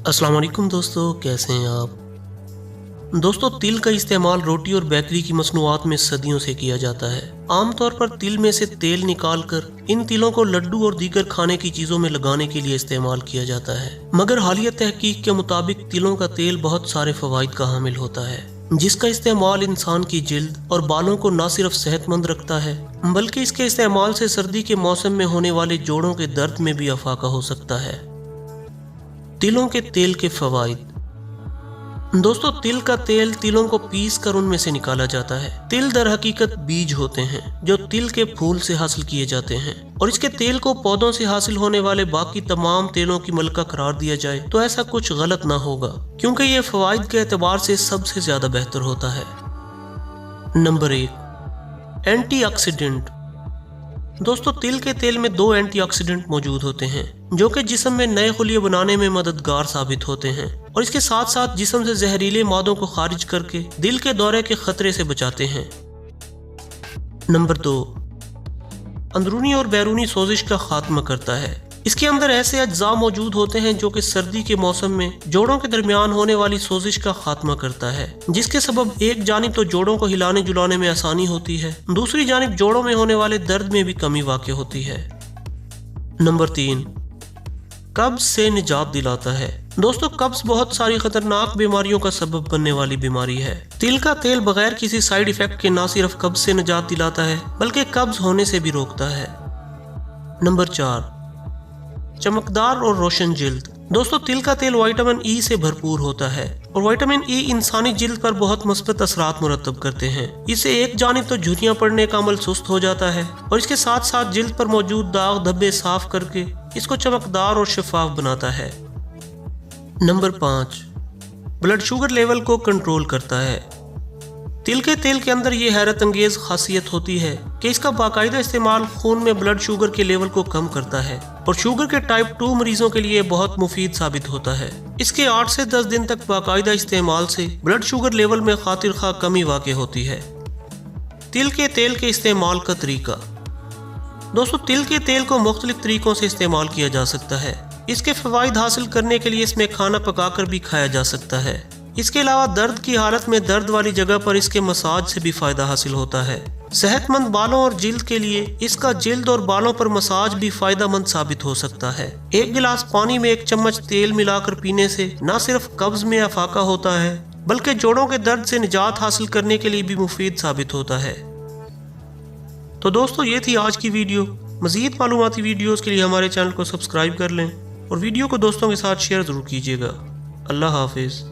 अस्सलाम वालेकुम दोस्तों, कैसे हैं आप। दोस्तों, तिल का इस्तेमाल रोटी और बेकरी की मसनूआत में सदियों से किया जाता है। आमतौर पर तिल में से तेल निकालकर इन तिलों को लड्डू और दीगर खाने की चीज़ों में लगाने के लिए इस्तेमाल किया जाता है। मगर हालिया तहकीक के मुताबिक तिलों का तेल बहुत सारे फवाइद का हामिल होता है, जिसका इस्तेमाल इंसान की जिल्द और बालों को न सिर्फ सेहतमंद रखता है बल्कि इसके इस्तेमाल से सर्दी के मौसम में होने वाले जोड़ों के दर्द में भी अफाका हो सकता है। तिलों के तेल के फवाइद। दोस्तों, तिल का तेल तिलों को पीस कर उनमें से निकाला जाता है। तिल दर हकीकत बीज होते हैं जो तिल के फूल से हासिल किए जाते हैं, और इसके तेल को पौधों से हासिल होने वाले बाकी तमाम तेलों की मलका करार दिया जाए तो ऐसा कुछ गलत ना होगा, क्योंकि ये फवाइद के एतबार से सबसे ज्यादा बेहतर होता है। Number 1, antioxidant. दोस्तों, तिल के तेल में 2 एंटीऑक्सीडेंट मौजूद होते हैं जो कि जिस्म में नए खुलिये बनाने में मददगार साबित होते हैं, और इसके साथ साथ जिस्म से जहरीले मादों को खारिज करके दिल के दौरे के खतरे से बचाते हैं। नंबर 2, अंदरूनी और बैरूनी सोजिश का खात्मा करता है। इसके अंदर ऐसे अज्जा मौजूद होते हैं जो कि सर्दी के मौसम में जोड़ों के दरमियान होने वाली सोजिश का खात्मा करता है, जिसके सबब एक जानिब तो जोड़ों को हिलाने जुलाने में आसानी होती है, दूसरी जानिब जोड़ों में होने वाले दर्द में भी कमी वाक़ई होती है। नंबर 3, कब्ज से निजात दिलाता है। दोस्तों, कब्ज बहुत सारी खतरनाक बीमारियों का सबब बनने वाली बीमारी है। तिल का तेल बगैर किसी साइड इफेक्ट के न सिर्फ कब्ज से निजात दिलाता है बल्कि कब्ज होने से भी रोकता है। नंबर 4, चमकदार और रोशन जिल्द। दोस्तों, तिल का तेल विटामिन ई से भरपूर होता है, और विटामिन ई इंसानी जिल्द पर बहुत मुस्बत असरात मुरतब करते हैं। इससे एक जानिब तो झुर्रियां पड़ने का अमल सुस्त हो जाता है, और इसके साथ साथ जिल्द पर मौजूद दाग धब्बे साफ करके इसको चमकदार और शफाफ बनाता है। नंबर 5, ब्लड शुगर लेवल को कंट्रोल करता है। तिल के तेल के अंदर ये हैरत अंगेज खासियत होती है कि इसका बाकायदा इस्तेमाल खून में ब्लड शुगर के लेवल को कम करता है, और शुगर के टाइप 2 मरीजों के लिए बहुत मुफीद साबित होता है। इसके 8 से 10 दिन तक बाकायदा इस्तेमाल से ब्लड शुगर लेवल में खातिर खा कमी वाक़ई होती है। तिल के तेल के इस्तेमाल का तरीका। दोस्तों, तिल के तेल को मुख्तलिफ तरीकों से इस्तेमाल किया जा सकता है। इसके फवाइद हासिल करने के लिए इसमें खाना पकाकर भी खाया जा सकता है। इसके अलावा दर्द की हालत में दर्द वाली जगह पर इसके मसाज से भी फायदा हासिल होता है। सेहतमंद बालों और जिल्द के लिए इसका जिल्द और बालों पर मसाज भी फायदा मंद साबित हो सकता है। 1 गिलास पानी में 1 चम्मच तेल मिलाकर पीने से न सिर्फ कब्ज में अफाका होता है बल्कि जोड़ों के दर्द से निजात हासिल करने के लिए भी मुफीद साबित होता है। तो दोस्तों, ये थी आज की वीडियो। मज़ीद मालूमाती वीडियोस के लिए हमारे चैनल को सब्सक्राइब कर लें और वीडियो को दोस्तों के साथ शेयर ज़रूर कीजिएगा। अल्लाह हाफिज़।